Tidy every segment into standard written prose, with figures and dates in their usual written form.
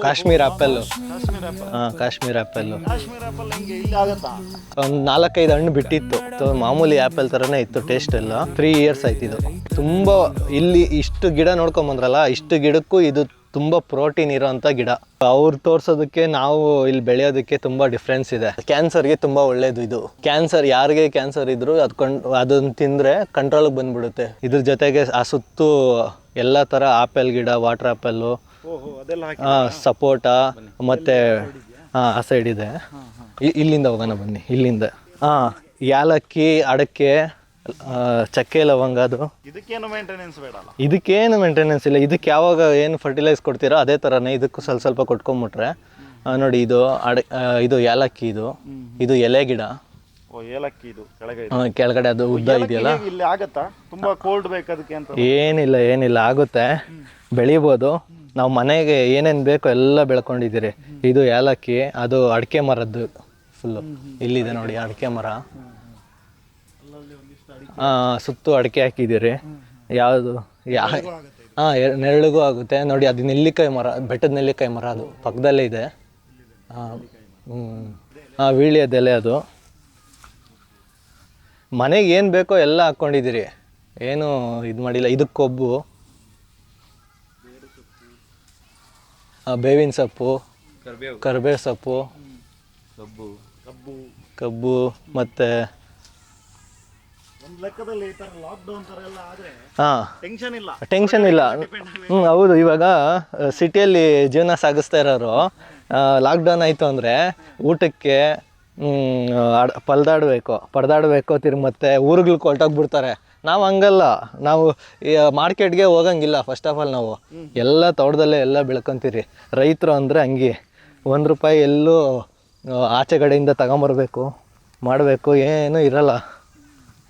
Kashmir apple. Kashmir apple. ಹಾಂ Kashmir apple. Kashmir apple ಹಿಂಗೆ ಇಲ್ಲಿ ಆಗತ್ತಾ? ಒಂದು 4-5 ಹಣ್ಣು ಬಿಟ್ಟಿತ್ತು. ಮಾಮೂಲಿ ಆ್ಯಪಲ್ ಥರನೇ ಇತ್ತು, ಟೇಸ್ಟ್ ಎಲ್ಲ. 3 ಇಯರ್ಸ್ ಆಯ್ತಿದ್ದು. ತುಂಬ ಇಲ್ಲಿ ಇಷ್ಟು ಗಿಡ ನೋಡ್ಕೊಂಬಂದ್ರಲ್ಲ, ಇಷ್ಟು ಗಿಡಕ್ಕೂ ಇದು ತುಂಬ ಪ್ರೋಟೀನ್ ಇರೋಂಥ ಗಿಡ. ಅವ್ರು ತೋರ್ಸೋದಕ್ಕೆ ನಾವು ಇಲ್ಲಿ ಬೆಳೆಯೋದಕ್ಕೆ ತುಂಬ ಡಿಫ್ರೆನ್ಸ್ ಇದೆ. ಕ್ಯಾನ್ಸರ್ಗೆ ತುಂಬ ಒಳ್ಳೇದು ಇದು. ಕ್ಯಾನ್ಸರ್ ಯಾರಿಗೆ ಕ್ಯಾನ್ಸರ್ ಇದ್ರು ಅದನ್ನ ತಿಂದರೆ ಕಂಟ್ರೋಲಿಗೆ ಬಂದ್ಬಿಡುತ್ತೆ. ಇದ್ರ ಜೊತೆಗೆ ಆ ಸುತ್ತು ಎಲ್ಲ ಥರ ಆಪಲ್ ಗಿಡ, ವಾಟರ್ ಆಪಲ್ಲು, ಸಪೋಟ ಮತ್ತು ಆ ಸೈಡ್ ಇದೆ. ಇಲ್ಲಿಂದ ಹೋಗೋಣ ಬನ್ನಿ. ಇಲ್ಲಿಂದ ಯಾಲಕ್ಕಿ, ಅಡಕೆ, ಚಕ್ಕೆ, ಲವಂಗ. ಅದು ಇದಕ್ಕೇನು ಮೇಂಟೆನೆನ್ಸ್ ಬೇಡ. ಇದಕ್ಕೇನು ಮೇಂಟೆನೆನ್ಸ್ ಇಲ್ಲ. ಇದಕ್ಕೆ ಯಾವಾಗ ಏನು ಫರ್ಟಿಲೈಸ್ ಕೊಡ್ತೀರೋ ಅದೇ ಥರನೇ ಇದಕ್ಕೂ ಸ್ವಲ್ಪ ಕೊಟ್ಕೊಂಬಿಟ್ರೆ ನೋಡಿ. ಇದು ಯಾಲಕ್ಕಿ, ಇದು ಎಲೆ ಗಿಡ. ಏಲಕ್ಕಿ ಇದು ಕೆಳಗಡೆ ಅದು ಉದ್ದ ಇದೆಯಲ್ಲ. ಇಲ್ಲಿ ಆಗತ್ತಾ? ತುಂಬಾ ಕೋಲ್ಡ್ ಬೇಕು ಅದಕ್ಕೆ ಅಂತ? ಏನಿಲ್ಲ ಆಗುತ್ತೆ, ಬೆಳಿಬೋದು. ನಾವು ಮನೆಗೆ ಏನೇನು ಬೇಕೋ ಎಲ್ಲ ಬೆಳ್ಕೊಂಡಿದ್ದೀರಿ. ಇದು ಯಾಲಕ್ಕಿ, ಅದು ಅಡಿಕೆ ಮರದ್ದು ಫುಲ್ಲು. ಇಲ್ಲಿದೆ ನೋಡಿ ಅಡಿಕೆ ಮರ. ಸುತ್ತು ಅಡಿಕೆ ಹಾಕಿದ್ದೀರಿ. ಯಾವುದು ನೆರಳಿಗೂ ಆಗುತ್ತೆ ನೋಡಿ. ಅದು ನೆಲ್ಲಿಕಾಯಿ ಮರ, ಬೆಟ್ಟದ ನೆಲ್ಲಿಕಾಯಿ ಮರ, ಅದು ಪಕ್ಕದಲ್ಲೇ ಇದೆ. ವೀಳ್ಯದೆಲೆ. ಅದು ಮನೆಗೆ ಏನು ಬೇಕೋ ಎಲ್ಲ ಹಾಕ್ಕೊಂಡಿದ್ದೀರಿ, ಏನು ಇದು ಮಾಡಿಲ್ಲ. ಇದಕ್ಕೆ ಕೊಬ್ಬು, ಬೇವಿನ ಸೊಪ್ಪು, ಕರಿಬೇವು ಸೊಪ್ಪು, ಕಬ್ಬು ಮತ್ತು ಟೆನ್ಷನ್ ಇಲ್ಲ. ಹೌದು. ಇವಾಗ ಸಿಟಿಯಲ್ಲಿ ಜೀವನ ಸಾಗಿಸ್ತಾ ಇರೋರು ಲಾಕ್ಡೌನ್ ಆಯಿತು ಅಂದರೆ ಊಟಕ್ಕೆ ಪರದಾಡಬೇಕು ತಿರ್ಗಿ ಮತ್ತೆ ಊರುಗಳಿಗೆ ಹೊರಟೋಗ್ಬಿಡ್ತಾರೆ. ನಾವು ಹಂಗಲ್ಲ, ನಾವು ಮಾರ್ಕೆಟ್ಗೆ ಹೋಗಂಗಿಲ್ಲ. ಫಸ್ಟ್ ಆಫ್ ಆಲ್ ನಾವು ಎಲ್ಲ ತೋಟದಲ್ಲೇ ಎಲ್ಲ ಬೆಳ್ಕೊತೀರಿ. ರೈತರು ಅಂದರೆ ಹಂಗೆ. ₹1 ಎಲ್ಲೂ ಆಚೆ ಕಡೆಯಿಂದ ತಗೊಂಬರ್ಬೇಕು ಮಾಡಬೇಕು ಏನೂ ಇರಲ್ಲ.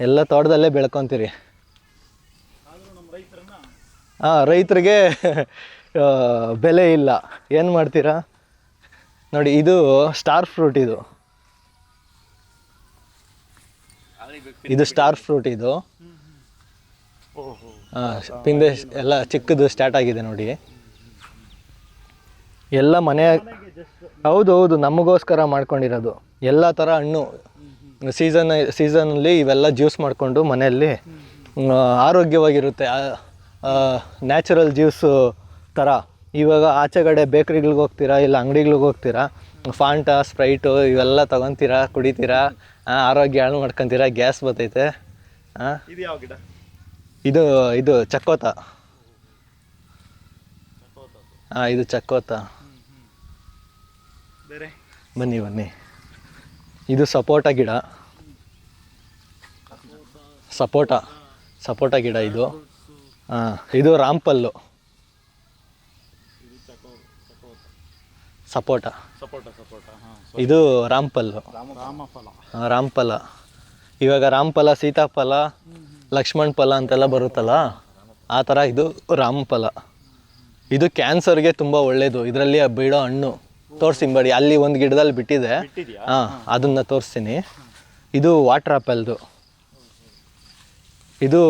ಎಲ್ಲ ತೋಟದಲ್ಲೇ ಬೆಳ್ಕೊತೀರಿ. ರೈತರಿಗೆ ಬೆಲೆ ಇಲ್ಲ. ಏನು ಮಾಡ್ತೀರಾ ನೋಡಿ. ಇದು ಸ್ಟಾರ್ ಫ್ರೂಟ್. ಇದು ಸ್ಟಾರ್ ಫ್ರೂಟ್. ಇದು ಪಿಂದೆ ಎಲ್ಲ ಚಿಕ್ಕದು ಸ್ಟಾರ್ಟ್ ಆಗಿದೆ ನೋಡಿ. ಎಲ್ಲ ಮನೆ. ಹೌದು, ನಮಗೋಸ್ಕರ ಮಾಡ್ಕೊಂಡಿರೋದು. ಎಲ್ಲ ಥರ ಹಣ್ಣು ಸೀಸನಲ್ಲಿ ಇವೆಲ್ಲ ಜ್ಯೂಸ್ ಮಾಡಿಕೊಂಡು ಮನೆಯಲ್ಲಿ ಆರೋಗ್ಯವಾಗಿರುತ್ತೆ. ನ್ಯಾಚುರಲ್ ಜ್ಯೂಸು ಥರ. ಇವಾಗ ಆಚೆಗಡೆ ಬೇಕ್ರಿಗಳಿಗೆ ಹೋಗ್ತೀರಾ, ಇಲ್ಲ ಅಂಗಡಿಗಳಿಗೆ ಹೋಗ್ತೀರಾ, ಫಾಂಟಾ, ಸ್ಪ್ರೈಟು ಇವೆಲ್ಲ ತೊಗೊತೀರಾ, ಕುಡಿತೀರಾ, ಆರೋಗ್ಯ ಹಾಳು ಮಾಡ್ಕೊತೀರಾ, ಗ್ಯಾಸ್ ಬರ್ತೈತೆ. ಇದು ಚಕ್ಕೋತ. ಇದು ಚಕ್ಕೋತ. ಬನ್ನಿ. ಇದು ಸಪೋಟ ಗಿಡ. ಸಪೋಟ ಗಿಡ ಇದು. ಇದು ರಾಂಪಲ್ಲು. ಸಪೋಟ. ಇದು ರಾಮಫಲ. ಇವಾಗ ರಾಮಫಲ, ಸೀತಾಫಲ, ಲಕ್ಷ್ಮಣ ಫಲ ಅಂತೆಲ್ಲ ಬರುತ್ತಲ್ಲ, ಆ ಥರ ಇದು ರಾಮಫಲ. ಇದು ಕ್ಯಾನ್ಸರ್ಗೆ ತುಂಬ ಒಳ್ಳೆಯದು. ಇದರಲ್ಲಿ ಬಿಡೋ ಹಣ್ಣು ತೋರಿಸಿಂಬಡಿ. ಅಲ್ಲಿ ಒಂದು ಗಿಡದಲ್ಲಿ ಬಿಟ್ಟಿದೆ, ಅದನ್ನು ತೋರಿಸ್ತೀನಿ. ಇದು ವಾಟರ್ ಆ್ಯಪಲ್ದು. ಇದು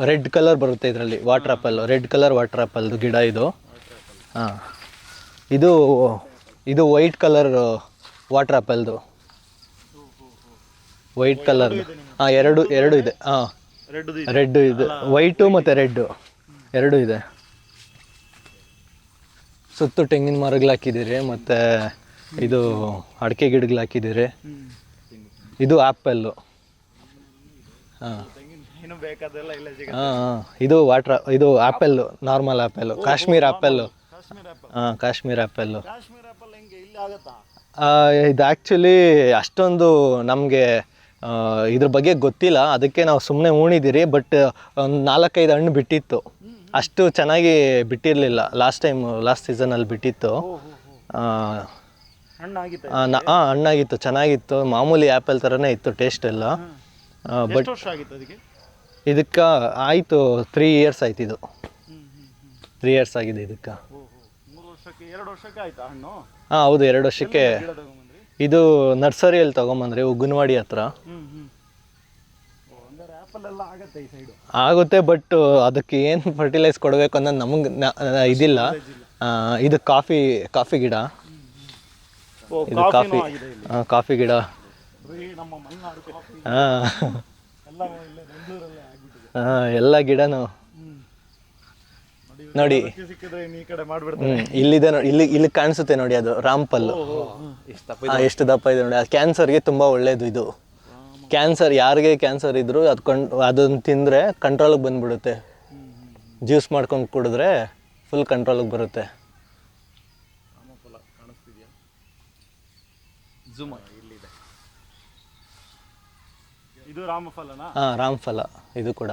ರೆಡ್ ಕಲರ್ ಬರುತ್ತೆ ಇದರಲ್ಲಿ. Water apple, red colour water ಆ್ಯಪಲ್ದು ಗಿಡ ಇದು. ಇದು ವೈಟ್ ಕಲರ್ ವಾಟರ್ ಆ್ಯಪಲ್ದು. White colour. ಎರಡು ಇದೆ. ರೆಡ್ ಇದೆ, ವೈಟು ಮತ್ತು ರೆಡ್ಡು ಎರಡೂ ಇದೆ. ಸುತ್ತು ತೆಂಗಿನ ಮರಗಳು ಹಾಕಿದ್ದೀರಿ, ಮತ್ತು ಇದು ಅಡಿಕೆ ಗಿಡಗಳು ಹಾಕಿದ್ದೀರಿ. ಇದು ಆ್ಯಪಲ್ಲು. ಇದು ಇದು apple, normal apple, Kashmir apple. Kashmir apple. ಇದು ಆ್ಯಕ್ಚುಲಿ ಅಷ್ಟೊಂದು ನಮಗೆ ಇದ್ರ ಬಗ್ಗೆ ಗೊತ್ತಿಲ್ಲ, ಅದಕ್ಕೆ ನಾವು ಸುಮ್ಮನೆ ಉಣಿದ್ದೀರಿ. ಬಟ್ ಒಂದು 4-5 ಹಣ್ಣು ಬಿಟ್ಟಿತ್ತು. ಅಷ್ಟು ಚೆನ್ನಾಗಿ ಬಿಟ್ಟಿರಲಿಲ್ಲ. ಲಾಸ್ಟ್ ಸೀಸನಲ್ಲಿ ಬಿಟ್ಟಿತ್ತು. ಹಣ್ಣಾಗಿತ್ತು, ಚೆನ್ನಾಗಿತ್ತು. ಮಾಮೂಲಿ ಆ್ಯಪಲ್ ಥರನೇ ಇತ್ತು ಟೇಸ್ಟ್ ಎಲ್ಲ. ಬಟ್ ಇದಕ್ಕೆ ಆಯಿತು 3 ಇಯರ್ಸ್ ಆಯ್ತು. ಇದು 3 ಇಯರ್ಸ್ ಆಗಿದೆ ಇದಕ್ಕೆ. ಹೌದು, 2 ವರ್ಷಕ್ಕೆ. ಇದು ನರ್ಸರಿಯಲ್ಲಿ ತೊಗೊಂಬಂದ್ರಿ, ಉಗ್ಗನವಾಡಿ ಹತ್ರ. ಆಗುತ್ತೆ, ಬಟ್ ಅದಕ್ಕೆ ಏನು ಫರ್ಟಿಲೈಸ್ ಕೊಡಬೇಕು ಅನ್ನೋದು ನಮಗೆ ಇದಿಲ್ಲ. ಇದು ಕಾಫಿ ಗಿಡ. ಓ ಇದು ಕಾಫಿನೂ ಕಾಫಿ ಆಗಿದೆ ಇಲ್ಲಿ. ಕಾಫಿ ಗಿಡ. ನಮ್ಮ ಮಲೆನಾಡು ಕಾಫಿ ಹಾಂ ಎಲ್ಲ ಇಲ್ಲೇ ಬೆಂಗಳೂರಲ್ಲೇ ಆಗ್ಬಿಟ್ಟಿದೆ. ಎಲ್ಲ ಗಿಡನು ನೋಡಿ. ಸಿಕ್ಕಿದ್ರೆ ಇನ್ನು ಈ ಕಡೆ ಮಾಡ್ಬಿಡ್ತಾರೆ. ಇಲ್ಲಿದೆ ನೋಡಿ, ಇಲ್ಲಿ ಕಾಣಿಸುತ್ತೆ ನೋಡಿ, ಅದು ರಾಮ್ಫಲ್. ಎಷ್ಟು ದಪ್ಪ ಇದೆ ನೋಡಿ. ಅದು ಕ್ಯಾನ್ಸರ್ಗೆ ತುಂಬ ಒಳ್ಳೇದು ಇದು. ಕ್ಯಾನ್ಸರ್, ಯಾರಿಗೆ ಕ್ಯಾನ್ಸರ್ ಇದ್ರು ಅದನ್ನು ತಿಂದರೆ ಕಂಟ್ರೋಲಿಗೆ ಬಂದ್ಬಿಡುತ್ತೆ. ಜ್ಯೂಸ್ ಮಾಡ್ಕೊಂಡು ಕುಡಿದ್ರೆ ಫುಲ್ ಕಂಟ್ರೋಲಿಗೆ ಬರುತ್ತೆ. ಕಾಣಿಸ್ತಿದ್ಯಾ? ಇಲ್ಲಿದೆ. ಇದು ರಾಮಫಲನಾ? ಹಾಂ, ರಾಮ್ಫಲ ಇದು ಕೂಡ.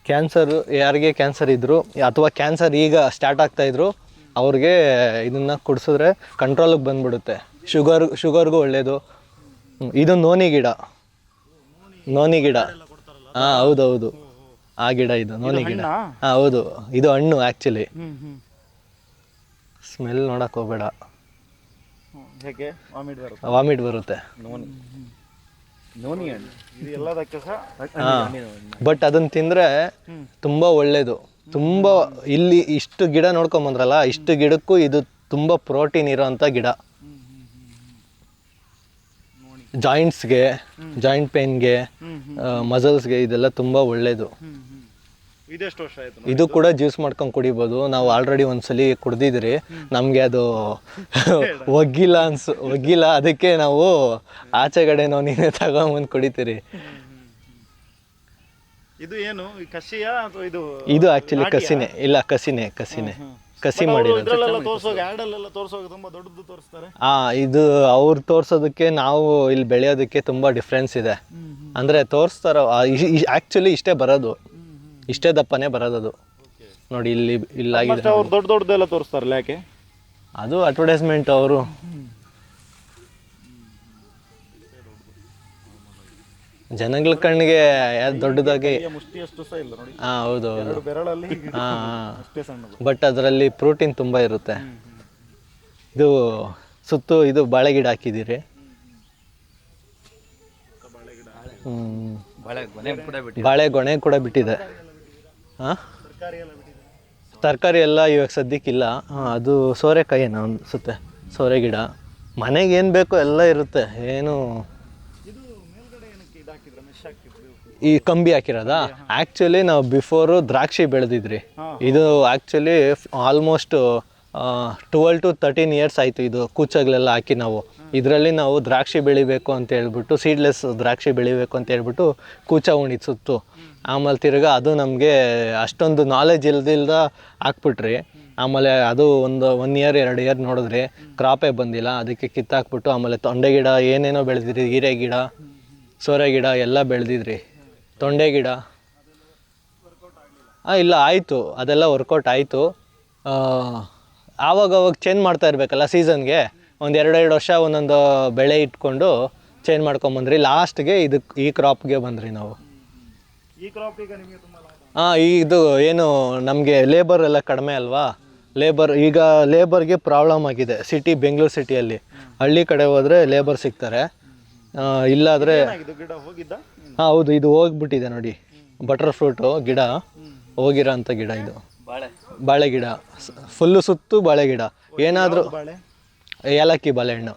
ಕ್ಯಾನ್ಸರ್, ಯಾರಿಗೆ ಕ್ಯಾನ್ಸರ್ ಇದ್ರು ಅಥವಾ ಕ್ಯಾನ್ಸರ್ ಈಗ ಸ್ಟಾರ್ಟ್ ಆಗ್ತಾ ಇದ್ರು ಅವ್ರಿಗೆ ಇದನ್ನ ಕುಡಿಸಿದ್ರೆ ಕಂಟ್ರೋಲಿಗೆ ಬಂದ್ಬಿಡುತ್ತೆ. ಶುಗರ್ಗೂ ಒಳ್ಳೆಯದು. ಇದು ನೋನಿ ಗಿಡ. ಹಾಂ, ಹೌದೌದು, ಆ ಗಿಡ ಇದು ನೋನಿ ಗಿಡ. ಹಾಂ, ಹೌದು, ಇದು ಹಣ್ಣು ಆ್ಯಕ್ಚುಲಿ. ಸ್ಮೆಲ್ ನೋಡಕ್ಕೆ ಹೋಗ್ಬೇಡ, ಹೇಗೆ ವಾಮಿಟ್ ಬರುತ್ತೆ. ನೋನಿ ಹಣ್ಣು ಇದು ಎಲ್ಲದಕ್ಕೆ ಸಹ. ಬಟ್ ಅದನ್ನ ತಿಂದರೆ ತುಂಬ ಒಳ್ಳೆಯದು. ತುಂಬ ಇಲ್ಲಿ ಇಷ್ಟು ಗಿಡ ನೋಡ್ಕೊಂಬಂದ್ರಲ್ಲ, ಇಷ್ಟು ಗಿಡಕ್ಕೂ ಇದು ತುಂಬ ಪ್ರೋಟೀನ್ ಇರೋಂಥ ಗಿಡ. ಜಾಯಿಂಟ್ಸ್ಗೆ, ಜಾಯಿಂಟ್ ಪೇನ್ಗೆ, ಮಸಲ್ಸ್ಗೆ ಇದೆಲ್ಲ ತುಂಬ ಒಳ್ಳೆಯದು. ಇದೆಷ್ಟು ವರ್ಷ ಆಯ್ತು? ಇದು ಕೂಡ ಜ್ಯೂಸ್ ಮಾಡ್ಕೊಂಡು ಕುಡಿಬೋದು. ನಾವು ಆಲ್ರೆಡಿ ಒಂದ್ಸಲಿ ಕುಡ್ದಿದ್ರಿ, ನಮಗೆ ಅದು ಒಗ್ಗಿಲ್ಲ. ಅದಕ್ಕೆ ನಾವು ಆಚೆಗಡೆ ನಾವು ನೀನೇ ತಗೊಂಬಂದು ಕುಡಿತೀರಿ. ಇದು ಏನು ಕಸಿಯ ಅಥವಾ ಇದು ಆಕ್ಚುಲಿ ಕಸಿನೇ. ಇಲ್ಲ, ಕಸಿನೇ. ಕಸಿ ಮಾಡಿರೋದು. ಇದ್ರಲ್ಲೆಲ್ಲ ತೋರಿಸೋಕೆ, ಆ್ಯಡಲ್ಲೆಲ್ಲ ತೋರಿಸೋಕೆ ತುಂಬ ದೊಡ್ಡದು ತೋರಿಸ್ತಾರೆ. ಇದು ಅವ್ರು ತೋರ್ಸೋದಕ್ಕೆ ನಾವು ಇಲ್ಲಿ ಬೆಳೆಯೋದಕ್ಕೆ ತುಂಬ ಡಿಫ್ರೆನ್ಸ್ ಇದೆ. ಅಂದರೆ ತೋರಿಸ್ತಾರೋ ಆ್ಯಕ್ಚುಲಿ ಇಷ್ಟೇ ಬರೋದು, ಇಷ್ಟೇ ದಪ್ಪನೇ ಬರೋದು. ನೋಡಿ ಇಲ್ಲಾಗಿದೆ. ಅವ್ರು ದೊಡ್ಡದೆಲ್ಲ ತೋರಿಸ್ತಾರಲ್ಲ, ಯಾಕೆ? ಅದು ಅಡ್ವರ್ಟೈಸ್ಮೆಂಟ್ ಅವರು. ಜನಗಳ ಕಣ್ಣಿಗೆ ದೊಡ್ಡದಾಗಿ. ಮುಷ್ಟಿಯಷ್ಟು ಸಹ ಇಲ್ಲ ನೋಡಿ. ಹಾಂ, ಹೌದು. ಬೆರಳಲ್ಲಿ ಅಷ್ಟೇ ಸಣ್ಣದು. ಬಟ್ ಅದರಲ್ಲಿ ಪ್ರೋಟೀನ್ ತುಂಬ ಇರುತ್ತೆ. ಇದು ಸುತ್ತು ಇದು ಬಾಳೆ ಗಿಡ ಹಾಕಿದ್ದೀರಿ. ಬಾಳೆ ಗೊನೆ ಕೂಡ ಬಿಟ್ಟಿದೆ. ಹಾಂ, ತರಕಾರಿ ಎಲ್ಲ ಇವಾಗ ಸದ್ಯಕ್ಕಿಲ್ಲ. ಅದು ಸೋರೆಕಾಯಿ ಏನೋ ಅನಿಸುತ್ತೆ, ಸೋರೆ ಗಿಡ. ಮನೆಗೆ ಏನು ಬೇಕೋ ಎಲ್ಲ ಇರುತ್ತೆ. ಏನು ಈ ಕಂಬಿ ಹಾಕಿರೋದಾ? ಆ್ಯಕ್ಚುಲಿ ನಾವು ಬಿಫೋರು ದ್ರಾಕ್ಷಿ ಬೆಳೆದಿದ್ರಿ. ಇದು ಆ್ಯಕ್ಚುಲಿ ಆಲ್ಮೋಸ್ಟ್ 12 to 13 years ಆಯಿತು ಇದು ಕೂಚಾಗಲೆಲ್ಲ ಹಾಕಿ. ಇದರಲ್ಲಿ ನಾವು ದ್ರಾಕ್ಷಿ ಬೆಳಿಬೇಕು ಅಂತ ಹೇಳ್ಬಿಟ್ಟು, ಸೀಡ್ಲೆಸ್ ದ್ರಾಕ್ಷಿ ಬೆಳಿಬೇಕು ಅಂತ ಹೇಳ್ಬಿಟ್ಟು ಕೂಚ ಉಣಿದ್ ಸುತ್ತು. ಆಮೇಲೆ ತಿರ್ಗಾ ಅದು ನಮಗೆ ಅಷ್ಟೊಂದು ನಾಲೆಜ್ ಇಲ್ದಿಲ್ದ ಹಾಕ್ಬಿಟ್ರಿ. ಆಮೇಲೆ ಅದು 1 year 2 year ನೋಡಿದ್ರಿ, ಕ್ರಾಪೇ ಬಂದಿಲ್ಲ. ಅದಕ್ಕೆ ಕಿತ್ತಾಕ್ಬಿಟ್ಟು ಆಮೇಲೆ ತೊಂಡೆ ಗಿಡ ಏನೇನೋ ಬೆಳೆದಿದ್ರಿ, ಹೀರೆ ಗಿಡ, ಸೋರೆ ಗಿಡ ಎಲ್ಲ ಬೆಳೆದಿದ್ರಿ. ತೊಂಡೆ ಗಿಡ ಇಲ್ಲ, ಆಯಿತು, ಅದೆಲ್ಲ ವರ್ಕೌಟ್ ಆಯಿತು. ಆವಾಗ ಚೇಂಜ್ ಮಾಡ್ತಾ ಇರಬೇಕಲ್ಲ ಸೀಸನ್ಗೆ. 1-2 ವರ್ಷ ಒಂದೊಂದು ಬೆಳೆ ಇಟ್ಕೊಂಡು ಚೇಂಜ್ ಮಾಡ್ಕೊಂಬಂದ್ರಿ. ಲಾಸ್ಟ್ಗೆ ಈ ಕ್ರಾಪ್ಗೆ ಬಂದ್ರಿ ನಾವು. ಇದು ಏನು ನಮಗೆ ಲೇಬರ್ ಎಲ್ಲ ಕಡಿಮೆ ಅಲ್ವಾ. ಈಗ ಲೇಬರ್ಗೆ ಪ್ರಾಬ್ಲಮ್ ಆಗಿದೆ. ಬೆಂಗಳೂರು ಸಿಟಿಯಲ್ಲಿ. ಹಳ್ಳಿ ಕಡೆ ಹೋದರೆ ಲೇಬರ್ ಸಿಗ್ತಾರೆ, ಇಲ್ಲಾದರೆ. ಹಾಂ, ಹೌದು, ಇದು ಹೋಗ್ಬಿಟ್ಟಿದೆ ನೋಡಿ. ಬಟರ್ ಫ್ರೂಟು ಗಿಡ ಹೋಗಿರೋ ಅಂಥ ಗಿಡ ಇದು. ಬಾಳೆ ಗಿಡ ಫುಲ್ಲು ಸುತ್ತು ಬಾಳೆ ಗಿಡ. ಏನಾದರೂ ಏಲಕ್ಕಿ ಬಾಳೆಹಣ್ಣು.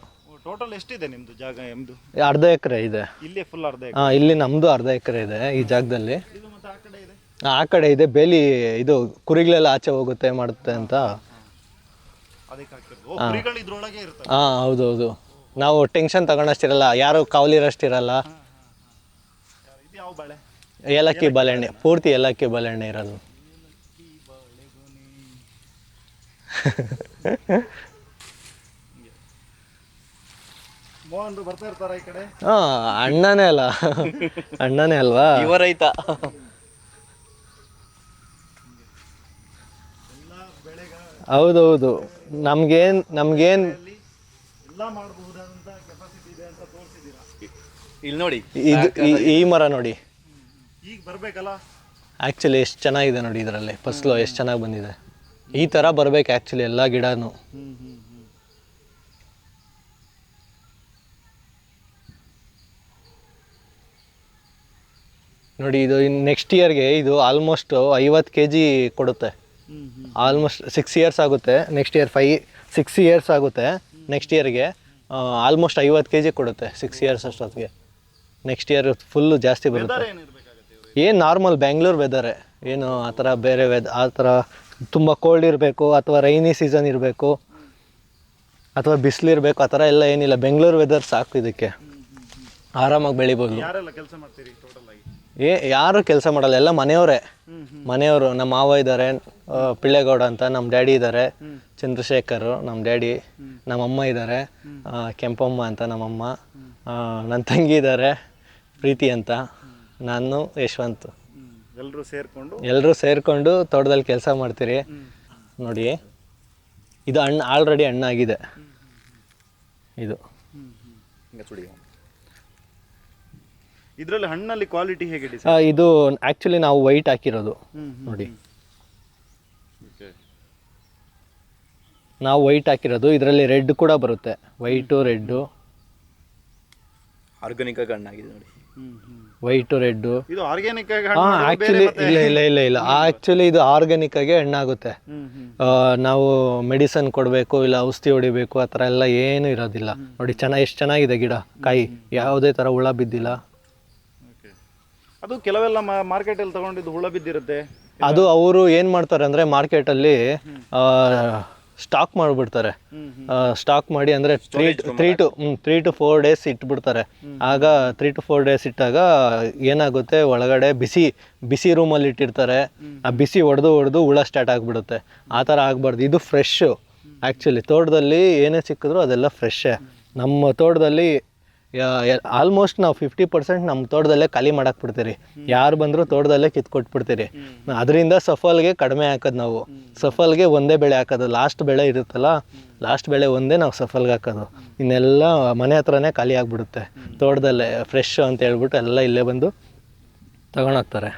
ಟೋಟಲ್ ಎಷ್ಟಿದೆ ನಿಮ್ಮದು ಜಾಗ? ನಿಮ್ಮದು ಅರ್ಧ ಎಕರೆ ಇದೆ. ಇಲ್ಲಿ ಫುಲ್ ಅರ್ಧ ಎಕರೆ? ಹಾಂ, ಇಲ್ಲಿ ನಮ್ಮದು ಅರ್ಧ ಎಕರೆ ಇದೆ ಈ ಜಾಗದಲ್ಲಿ. ಆ ಕಡೆ ಇದೆ ಬೇಲಿ. ಇದು ಕುರಿಗಳೆಲ್ಲ ಆಚೆ ಹೋಗುತ್ತೆ ಮಾಡುತ್ತೆ ಅಂತ. ಹಾಂ, ಹೌದೌದು. ನಾವು ಟೆನ್ಷನ್ ತಗೊಂಡಷ್ಟಿರಲ್ಲ, ಯಾರು ಕಾವಲಿರೋಷ್ಟಿರಲ್ಲ. ಏಲಕ್ಕಿ ಬಾಳೆಹಣ್ಣೆ, ಪೂರ್ತಿ ಏಲಕ್ಕಿ ಬಾಳೆಹಣ್ಣೆ ಇರೋದು. ಹಾಂ, ಅಣ್ಣನೇ ಅಲ್ವಾ ಇವ ರೈತ. ಹೌದೌದು. ನಮ್ಗೇನ್ ಇಲ್ಲಿ ನೋಡಿ, ಈ ಮರ ನೋಡಿ. ಈಗ ಬರ್ಬೇಕಲ್ಲ. ಆ್ಯಕ್ಚುಲಿ ಎಷ್ಟು ಚೆನ್ನಾಗಿದೆ ನೋಡಿ, ಇದರಲ್ಲಿ ಫಸಲು ಎಷ್ಟು ಚೆನ್ನಾಗಿ ಬಂದಿದೆ. ಈ ಥರ ಬರ್ಬೇಕು ಆ್ಯಕ್ಚುಲಿ ಎಲ್ಲ ಗಿಡನೂ. ನೋಡಿ ಇದು ನೆಕ್ಸ್ಟ್ ಇಯರ್ಗೆ ಇದು ಆಲ್ಮೋಸ್ಟ್ 50 kg ಕೊಡುತ್ತೆ. ಆಲ್ಮೋಸ್ಟ್ 6 years ಆಗುತ್ತೆ. ನೆಕ್ಸ್ಟ್ ಇಯರ್ 6 years ಆಗುತ್ತೆ. ನೆಕ್ಸ್ಟ್ ಇಯರ್ಗೆ ಆಲ್ಮೋಸ್ಟ್ 50 kg ಕೊಡುತ್ತೆ 6 years ಅಷ್ಟೊತ್ತಿಗೆ. ನೆಕ್ಸ್ಟ್ ಇಯರ್ ಫುಲ್ಲು ಜಾಸ್ತಿ ಬರುತ್ತೆ. ಏನು ನಾರ್ಮಲ್ ಬೆಂಗಳೂರು ವೆದರೇ, ಏನು ಆ ಥರ ಬೇರೆ ಆ ಥರ ತುಂಬ ಕೋಲ್ಡ್ ಇರಬೇಕು ಅಥವಾ ರೈನಿ ಸೀಸನ್ ಇರಬೇಕು ಅಥವಾ ಬಿಸಿಲಿರಬೇಕು ಆ ಥರ ಎಲ್ಲ ಏನಿಲ್ಲ. ಬೆಂಗಳೂರು ವೆದರ್ ಸಾಕು ಇದಕ್ಕೆ, ಆರಾಮಾಗಿ ಬೆಳಿಬೋದು. ಯಾರೆಲ್ಲ ಕೆಲಸ ಮಾಡ್ತೀರಿ ಟೋಟಲ್ ಆಗಿ? ಯಾರು ಕೆಲಸ ಮಾಡಲ್ಲ, ಎಲ್ಲ ಮನೆಯವರೇ. ಮನೆಯವರು ನಮ್ಮ ಮಾವ ಇದ್ದಾರೆ, ಪಿಳ್ಳೆಗೌಡ ಅಂತ ನಮ್ಮ ಡ್ಯಾಡಿ ಇದ್ದಾರೆ, ಚಂದ್ರಶೇಖರ್ ನಮ್ಮ ಡ್ಯಾಡಿ, ನಮ್ಮಮ್ಮ ಇದ್ದಾರೆ, ಕೆಂಪಮ್ಮ ಅಂತ ನಮ್ಮಮ್ಮ, ನನ್ನ ತಂಗಿ ಇದ್ದಾರೆ ಪ್ರೀತಿ ಅಂತ, ನಾನು ಯಶವಂತ್. ಎಲ್ಲರೂ ಸೇರಿಕೊಂಡು ತೋಟದಲ್ಲಿ ಕೆಲಸ ಮಾಡ್ತೀರಿ. ನೋಡಿ ಇದು ಹಣ್ಣು ಆಲ್ರೆಡಿ ಹಣ್ಣಾಗಿದೆ. ಇದು ಇದರಲ್ಲಿ ಹಣ್ಣಲ್ಲಿ ಕ್ವಾಲಿಟಿ ಹೇಗೆ? ಇದು ಆ್ಯಕ್ಚುಲಿ ನಾವು ವೈಟ್ ಹಾಕಿರೋದು. ನೋಡಿ ನಾವು ವೈಟ್ ಹಾಕಿರೋದು, ಇದರಲ್ಲಿ ರೆಡ್ ಕೂಡ ಬರುತ್ತೆ, ವೈಟು ರೆಡ್ಡು. ಆರ್ಗಾನಿಕ್ ಆಗಿ ಹಣ್ಣಾಗಿದೆ ನೋಡಿ, ವೈಟು ರೆಡ್ಡು. ಇದು ಆರ್ಗ್ಯಾನಿಕ್ ಆಗಿ ಆ್ಯಕ್ಚುಲಿ ಇಲ್ಲ ಆ್ಯಕ್ಚುಲಿ ಇದು ಆರ್ಗ್ಯಾನಿಕ್ ಆಗಿ ಹಣ್ಣಾಗುತ್ತೆ. ನಾವು ಮೆಡಿಸನ್ ಕೊಡಬೇಕು ಇಲ್ಲ ಔಷಧಿ ಹೊಡಿಬೇಕು ಆ ಥರ ಎಲ್ಲ ಏನೂ ಇರೋದಿಲ್ಲ. ನೋಡಿ ಎಷ್ಟು ಚೆನ್ನಾಗಿದೆ ಗಿಡ, ಕಾಯಿ ಯಾವುದೇ ಥರ ಹುಳ ಬಿದ್ದಿಲ್ಲ. ಅದು ಕೆಲವೆಲ್ಲ ಮಾರ್ಕೆಟಲ್ಲಿ ತಗೊಂಡಿದ್ದು ಹುಳ ಬಿದ್ದಿರುತ್ತೆ. ಅದು ಅವರು ಏನು ಮಾಡ್ತಾರೆ ಅಂದರೆ ಮಾರ್ಕೆಟಲ್ಲಿ ಸ್ಟಾಕ್ ಮಾಡಿಬಿಡ್ತಾರೆ. ಸ್ಟಾಕ್ ಮಾಡಿ ಅಂದರೆ 3 to 4 days ಇಟ್ಬಿಡ್ತಾರೆ. ಆಗ 3 to 4 days ಇಟ್ಟಾಗ ಏನಾಗುತ್ತೆ, ಒಳಗಡೆ ಬಿಸಿ ರೂಮಲ್ಲಿ ಇಟ್ಟಿರ್ತಾರೆ. ಆ ಬಿಸಿ ಹೊಡೆದು ಹುಳ ಸ್ಟಾರ್ಟ್ ಆಗಿಬಿಡುತ್ತೆ. ಆ ಥರ ಆಗಬಾರ್ದು. ಇದು ಫ್ರೆಶ್ಶು. ಆ್ಯಕ್ಚುಲಿ ತೋಟದಲ್ಲಿ ಏನೇ ಸಿಕ್ಕಿದ್ರು ಅದೆಲ್ಲ ಫ್ರೆಶ್ಶೇ. ನಮ್ಮ ತೋಟದಲ್ಲಿ ಆಲ್ಮೋಸ್ಟ್ ನಾವು 50% ನಮ್ಮ ತೋಟದಲ್ಲೇ ಖಾಲಿ ಮಾಡಕ್ಕೆ ಬಿಡ್ತೀರಿ. ಯಾರು ಬಂದರೂ ತೋಟದಲ್ಲೇ ಕಿತ್ಕೊಟ್ಬಿಡ್ತೀರಿ. ಅದರಿಂದ ಸಫಲ್ಗೆ ಕಡಿಮೆ ಹಾಕೋದು ನಾವು. ಸಫಲ್ಗೆ ಒಂದೇ ಬೆಳೆ ಹಾಕೋದು, ಲಾಸ್ಟ್ ಬೆಳೆ ಇರುತ್ತಲ್ಲ, ಲಾಸ್ಟ್ ಬೆಳೆ ಒಂದೇ ನಾವು ಸಫಲ್ಗೆ ಹಾಕೋದು. ಇನ್ನೆಲ್ಲ ಮನೆ ಹತ್ರನೇ ಖಾಲಿ ಆಗಿಬಿಡುತ್ತೆ. ತೋಟದಲ್ಲೇ ಫ್ರೆಶ್ ಅಂತ ಹೇಳ್ಬಿಟ್ಟು ಎಲ್ಲ ಇಲ್ಲೇ ಬಂದು ತಗೊಂಡೋಗ್ತಾರೆ.